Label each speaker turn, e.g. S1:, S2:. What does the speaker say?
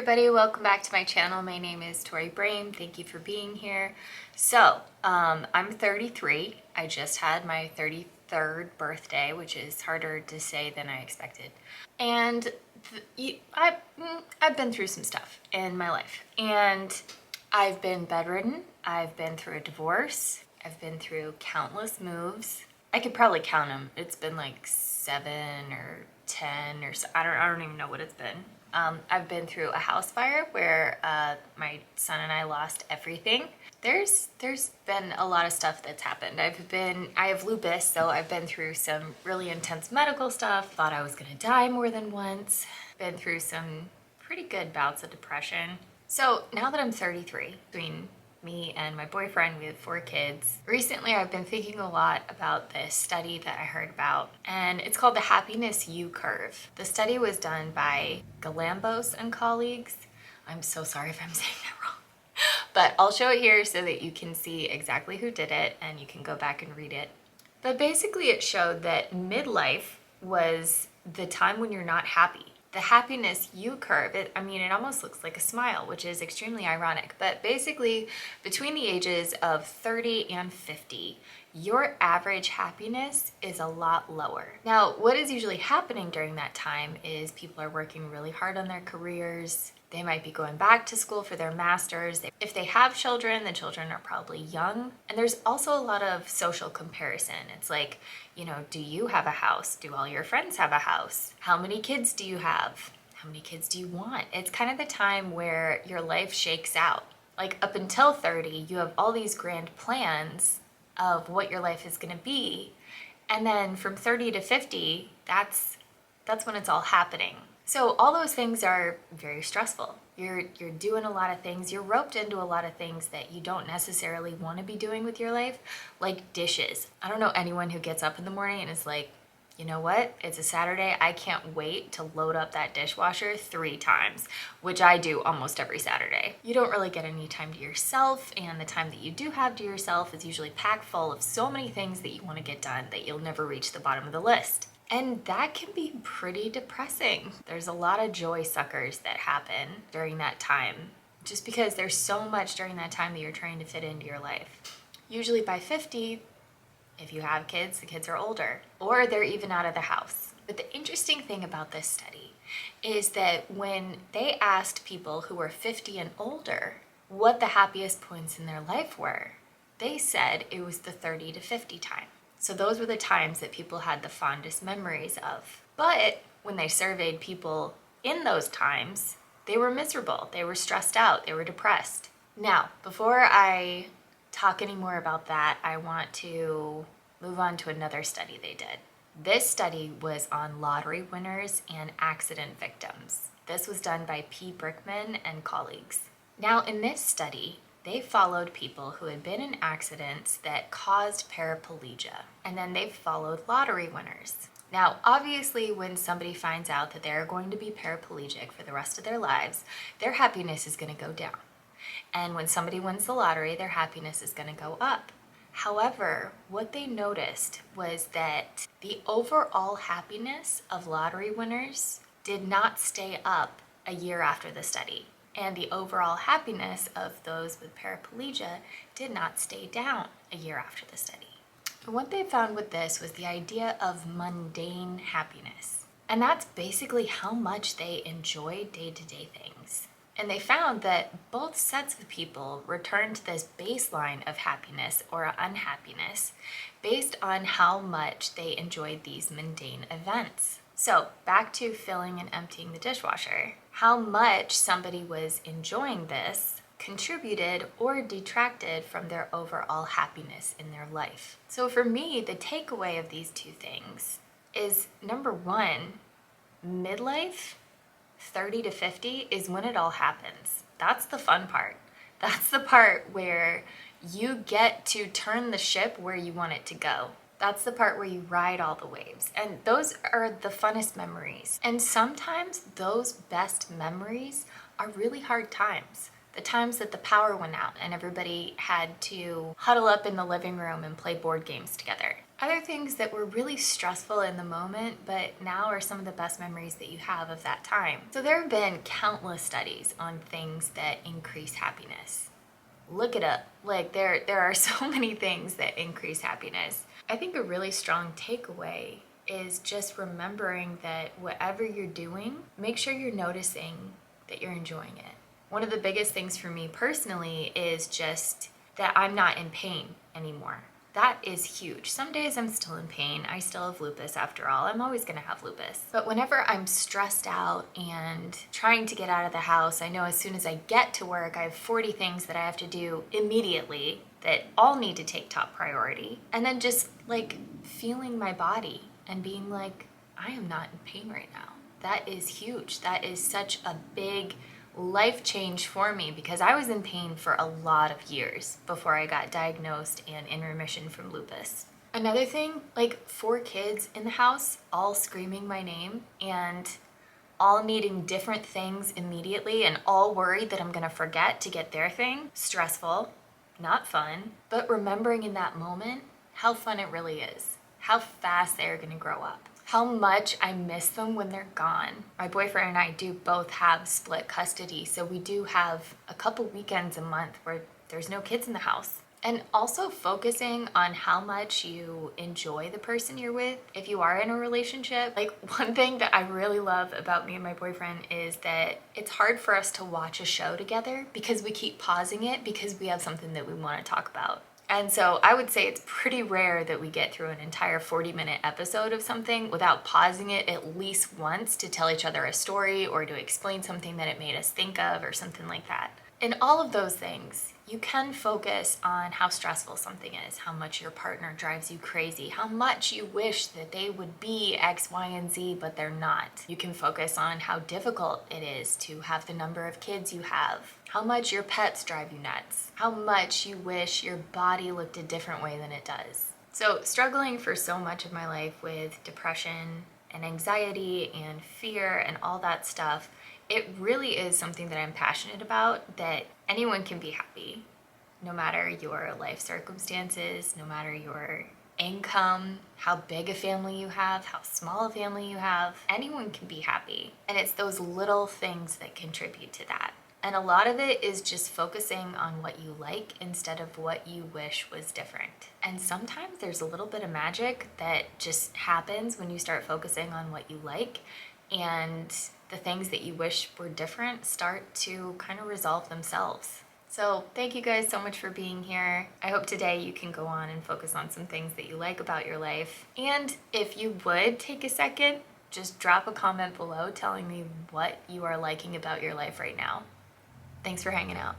S1: everybody, welcome back to my channel. My name is Tori Brame. Thank you for being here. So, I'm 33. I just had my 33rd birthday, which is harder to say than I expected. And I've been through some stuff in my life. And I've been bedridden. I've been through a divorce. I've been through countless moves. I could probably count them. It's been like 7 or 10 or so. I don't even know what it's been. I've been through a house fire where my son and I lost everything. There's been a lot of stuff that's happened. I have lupus, so I've been through some really intense medical stuff. Thought I was gonna die more than once. Been through some pretty good bouts of depression. So now that I'm 33, between me and my boyfriend, we have 4 kids. Recently, I've been thinking a lot about this study that I heard about, and it's called the happiness U-curve. The study was done by Galambos and colleagues. I'm so sorry if I'm saying that wrong, but I'll show it here so that you can see exactly who did it and you can go back and read it. But basically it showed that midlife was the time when you're not happy. The happiness U-curve, it almost looks like a smile, which is extremely ironic. But basically, between the ages of 30 and 50, your average happiness is a lot lower. Now, what is usually happening during that time is people are working really hard on their careers. They might be going back to school for their masters. If they have children, the children are probably young. And there's also a lot of social comparison. It's like, do you have a house? Do all your friends have a house? How many kids do you have? How many kids do you want? It's kind of the time where your life shakes out. Like up until 30, you have all these grand plans of what your life is gonna be. And then from 30 to 50, that's when it's all happening. So all those things are very stressful. You're doing a lot of things. You're roped into a lot of things that you don't necessarily want to be doing with your life, like dishes. I don't know anyone who gets up in the morning and is like, you know what? It's a Saturday. I can't wait to load up that dishwasher 3 times, which I do almost every Saturday. You don't really get any time to yourself, and the time that you do have to yourself is usually packed full of so many things that you want to get done that you'll never reach the bottom of the list. And that can be pretty depressing. There's a lot of joy suckers that happen during that time, just because there's so much during that time that you're trying to fit into your life. Usually by 50, if you have kids, the kids are older, or they're even out of the house. But the interesting thing about this study is that when they asked people who were 50 and older what the happiest points in their life were, they said it was the 30 to 50 time. So those were the times that people had the fondest memories of. But when they surveyed people in those times, they were miserable, they were stressed out, they were depressed. Now, before I talk any more about that, I want to move on to another study they did. This study was on lottery winners and accident victims. This was done by P. Brickman and colleagues. Now, in this study, they followed people who had been in accidents that caused paraplegia, and then they followed lottery winners. Now, obviously, when somebody finds out that they're going to be paraplegic for the rest of their lives, their happiness is going to go down. And when somebody wins the lottery, their happiness is going to go up. However, what they noticed was that the overall happiness of lottery winners did not stay up a year after the study. And the overall happiness of those with paraplegia did not stay down a year after the study. And what they found with this was the idea of mundane happiness. And that's basically how much they enjoy day-to-day things. And they found that both sets of people returned to this baseline of happiness or unhappiness based on how much they enjoyed these mundane events. So back to filling and emptying the dishwasher. How much somebody was enjoying this contributed or detracted from their overall happiness in their life. So for me, the takeaway of these 2 things is, number 1, midlife, 30 to 50, is when it all happens. That's the fun part. That's the part where you get to turn the ship where you want it to go. That's the part where you ride all the waves. And those are the funnest memories. And sometimes those best memories are really hard times. The times that the power went out and everybody had to huddle up in the living room and play board games together. Other things that were really stressful in the moment, but now are some of the best memories that you have of that time. So there have been countless studies on things that increase happiness. Look it up. Like there are so many things that increase happiness. I think a really strong takeaway is just remembering that whatever you're doing, make sure you're noticing that you're enjoying it. One of the biggest things for me personally is just that I'm not in pain anymore. That is huge. Some days I'm still in pain. I still have lupus after all. I'm always gonna have lupus. But whenever I'm stressed out and trying to get out of the house, I know as soon as I get to work, I have 40 things that I have to do immediately that all need to take top priority. And then just like feeling my body and being like, I am not in pain right now. That is huge. That is such a big life change for me because I was in pain for a lot of years before I got diagnosed and in remission from lupus. Another thing, like 4 kids in the house, all screaming my name and all needing different things immediately and all worried that I'm gonna forget to get their thing. Stressful, not fun, but remembering in that moment how fun it really is, how fast they're gonna grow up, how much I miss them when they're gone. My boyfriend and I do both have split custody, so we do have a couple weekends a month where there's no kids in the house. And also focusing on how much you enjoy the person you're with if you are in a relationship. Like one thing that I really love about me and my boyfriend is that it's hard for us to watch a show together because we keep pausing it because we have something that we want to talk about. And so I would say it's pretty rare that we get through an entire 40-minute episode of something without pausing it at least once to tell each other a story or to explain something that it made us think of or something like that. In all of those things, you can focus on how stressful something is, how much your partner drives you crazy, how much you wish that they would be X, Y, and Z, but they're not. You can focus on how difficult it is to have the number of kids you have, how much your pets drive you nuts, how much you wish your body looked a different way than it does. So struggling for so much of my life with depression and anxiety and fear and all that stuff, it really is something that I'm passionate about, that anyone can be happy, no matter your life circumstances, no matter your income, how big a family you have, how small a family you have, anyone can be happy. And it's those little things that contribute to that. And a lot of it is just focusing on what you like instead of what you wish was different. And sometimes there's a little bit of magic that just happens when you start focusing on what you like, and the things that you wish were different start to kind of resolve themselves. So thank you guys so much for being here. I hope today you can go on and focus on some things that you like about your life. And if you would take a second, just drop a comment below telling me what you are liking about your life right now. Thanks for hanging out.